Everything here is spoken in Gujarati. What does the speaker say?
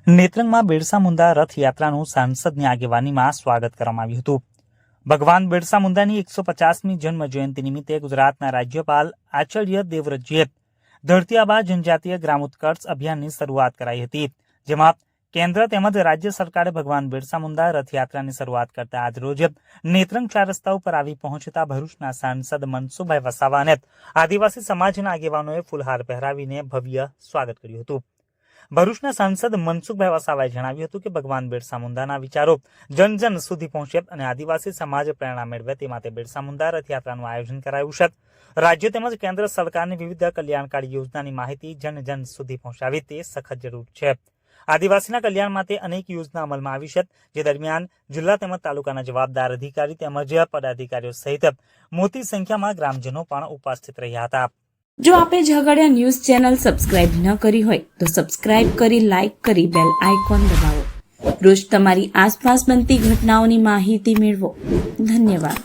નેત્રંગમાં બિરસા મુંડા રથયાત્રાનું સાંસદની આગેવાનીમાં સ્વાગત કરવામાં આવ્યું હતું. ભગવાન બિરસા મુંડાની 150મી જન્મ જયંતિ નિમિત્તે ગુજરાતના રાજ્યપાલ આચાર્ય દેવવ્રતજીએ ધરતી આબા જનજાતીય ગ્રામ ઉત્કર્ષ અભિયાનની શરૂઆત કરાઈ હતી, જેમાં કેન્દ્ર તેમજ રાજ્ય સરકારે ભગવાન બિરસા મુંડા રથયાત્રાની શરૂઆત કરતા આજરોજ નેત્રંગ 4 રસ્તા ઉપર આવી પહોંચતા ભરૂચના સાંસદ મનસુખભાઈ વસાવા અને આદિવાસી સમાજના આગેવાનોએ ફૂલહાર પહેરાવીને ભવ્ય સ્વાગત કર્યું હતું. ભરૂચના સાંસદ મનસુખભાઈ વસાવાએ જણાવ્યું હતું કે ભગવાન બિરસા મુંડાના વિચારો જન જન સુધી પહોંચે અને આદિવાસી સમાજ પ્રેરણા મેળવે તે માટે બિરસા મુંડા રથયાત્રાનું આયોજન કરાયું છે. રાજ્ય તેમજ કેન્દ્ર સરકારની વિવિધ કલ્યાણકારી યોજનાની માહિતી જન જન સુધી પહોંચાડવી તે સખત જરૂર છે. આદિવાસીના કલ્યાણ માટે અનેક યોજના અમલમાં આવી છે, જે દરમિયાન જિલ્લા તેમજ તાલુકાના જવાબદાર અધિકારી તેમજ પદાધિકારીઓ સહિત મોટી સંખ્યામાં ગ્રામજનો પણ ઉપસ્થિત રહ્યા હતા. જો આપે ઝઘડિયા ન્યૂઝ ચેનલ સબસ્ક્રાઇબ ન કરી હોય તો સબસ્ક્રાઇબ કરી, લાઇક કરી, બેલ આઇકોન દબાવો. રોજ તમારી આસપાસ બનતી ઘટનાઓની માહિતી મેળવો. ધન્યવાદ.